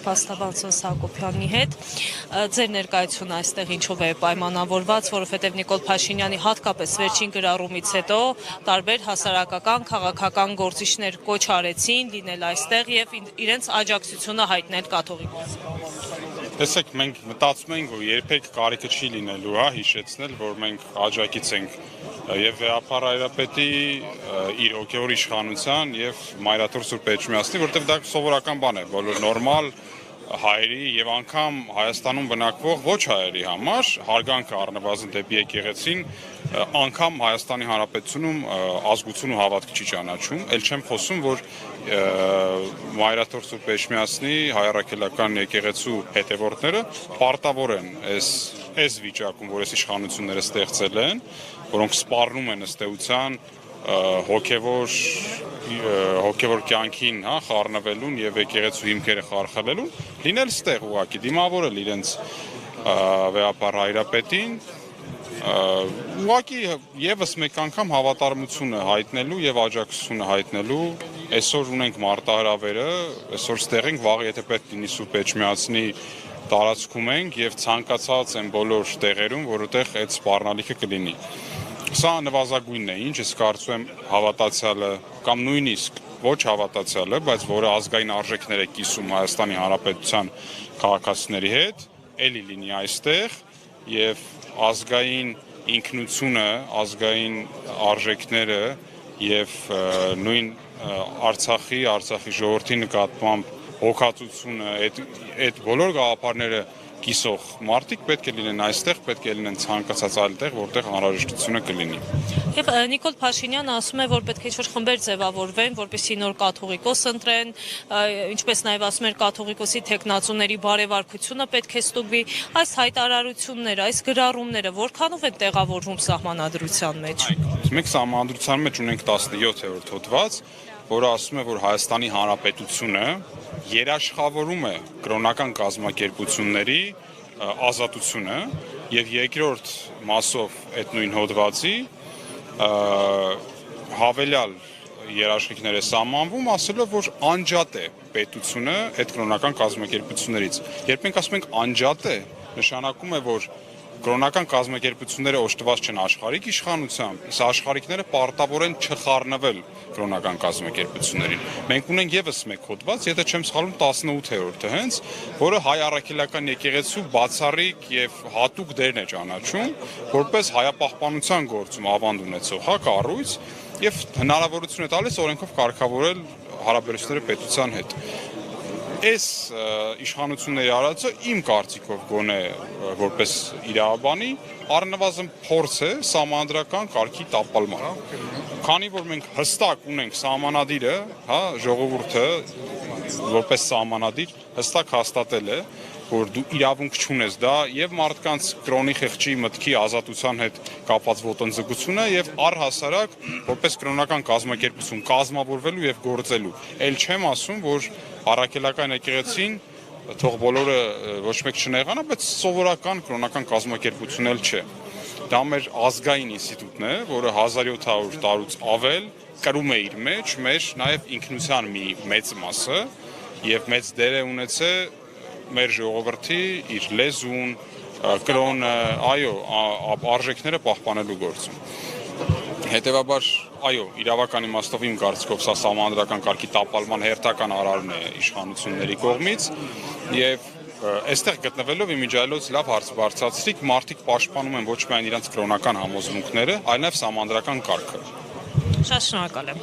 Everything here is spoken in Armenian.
փաստաբանցոս Հակոբյանի հետ։ Ձեր ներկայությունը այստեղ ինչով է պայմանավորված, որովհետև Նիկոլ Փաշինյանի հատկապես վերջին գրառումից հետո տարբեր հասարակական, քաղաքական գործիչներ կոչ արեցին լինել այստեղ եւ իրենց աջակցությունը հայտնել կաթողիկոսին։ Տեսեք, մենք մտածում ենք, որ երբեք կարիքը չի լինելու, հիշեցնել, որ մենք աջակից ենք եւ Վեհապար Հայրապետի իր հոգեոր իշխանության եւ Մայրաթոր Սուրբ Էջմիածնի, որտեղ դա սովորական բան է, բոլոր նորմալ հայերի եւ անգամ Հայաստանում բնակվող ոչ հայերի համար հարգանքը առնվազն դեպի եկեղեցին անգամ Հայաստանի Հանրապետությունում ազգություն ու հավատք չի ճանաչում, ել չեմ խոսում, որ Մայրաթոր Սուրբ Էջմիածնի հայ-առաքելական եկեղեցու հետևորդները պարտավոր են այս վիճակում, որ այս իշխանությունները ստեղծել են, որոնք սպառնում են ըստ էության հոգևոր կյանքին խառնվելուն եւ եկեղեցու հիմքերը խարխլելուն, լինել ստեղ ուղղակի դիմավորել իրենց Վեհապար Հայրապետին, ուղղակի եւս մեկ անգամ հավատարմությունը հայտնելու եւ աջակցությունը հայտնելու այսօր ունենք մարտահրավերը, այսօր ստեղ ենք, վաղ եթե պետք լինի Սուրբ Էջմիածնի տարածքում ենք եւ ցանկացած են բոլոր տեղերում, որովհետեւ այդ սպառնալիքը կլինի։ Սա նվազագույնն է, ինչ ես կարծում եմ հավատացյալը կամ նույնիսկ ոչ հավատացյալը, բայց որը ազգային արժեքներ է կիսում Հայաստանի Հանրապետության քաղաքացիների հետ, էլի լինի այստեղ եւ ազգային ինքնությունը, ազգային արժեքները եւ նույն Արցախի ժողովրդի նկատմամբ հոգացությունը, այդ բոլոր գաղափարները կիսող մարդիկ պետք է լինեն այստեղ, պետք է լինեն ցանկացած այլ տեղ, որտեղ անհրաժեշտությունը կլինի։ Եվ Նիկոլ Փաշինյանը ասում է, որ պետք է ինչ-որ խմբեր ձևավորվեն, որպեսզի նոր կաթողիկոս ընտրեն, ինչպես նաև ասում էր կաթողիկոսի թեկնածուների բարեվարկությունը պետք է ստուգվի։ Այս հայտարարությունները, այս գրառումները որքանով են տեղավորվում սահմանադրության մեջ։ Մենք սահմանադրության մեջ ունենք 17-րդ հոդված, որը ասում է, որ Հայաստանի Հանրապետությունը երաշխավորում է կրոնական կազմակերպությունների ազատությունը եւ երկրորդ մասով այդ նույն հոդվածի հավելյալ երաշխիքներ է սահմանվում, ասելով, որ անջատ է պետությունը այդ կրոնական կազմակերպություններից։ Երբ մենք ասում ենք անջատ է, նշանակում է, որ կրոնական կազմակերպությունները օժտված չեն աշխարհիկ իշխանությամբ, իսկ աշխարհիկները պարտավոր են չխառնվել կրոնական կազմակերպություններին։ Մենք ունենք եւս մեկ հոդված, եթե չեմ սխալվում 18-րդը հենց, որը հայ առաքելական եկեղեցու բացառիկ եւ հատուկ դերն է ճանաչում, որպես հայապահպանության գործում ավանդ ունեցող կառույց եւ հնարավորություն է տալիս օրենքով կարգավորել հարաբերությունները պետության հետ։ Այս իշխանությունների արածը իմ կարծիքով գոնե որպես իրավաբանի առնվազն փորձ է սահմանադրական կարգի տապալման։ Քանի որ մենք հստակ ունենք սահմանադիրը, ժողովուրդը որպես սահմանադիր հստակ հաստատել է, որ դու իրավունք չունես դա եւ մարդկանց կրոնի խեղճի մտքի ազատության հետ կապված ոտնձգությունը եւ առհասարակ որպես կրոնական կազմակերպություն կազմավորվելու եւ գործելու։ Էլ չեմ ասում, որ առաքելական եկեղեցին թող բոլորը ոչ մեկ չնեղանա, բայց սովորական կրոնական կազմակերպություն էլ չէ։ Դա մեր ազգային ինստիտուտն է, որը 1700 տարուց ավել կրում է իր մեջ նաեւ ինքնության մի մեծ մասը եւ մեծ դեր է ունեցել մեր ժողովրդի իր լեզուն, կրոնը, արժեքները պահպանելու գործում։ Հետևաբար, իրավական իմաստով իմ կարծիքով սա սահմանադրական կարգի տապալման հերթական արարն է իշխանությունների կողմից եւ այստեղ գտնվելով իմիջիայլոց լավ հարց բարձրացրիք, մարդիկ պաշտպանում են ոչ միայն իրենց կրոնական համոզմունքները, այլ նաեւ սահմանադրական կարգը։ Շատ շնորհակալ եմ։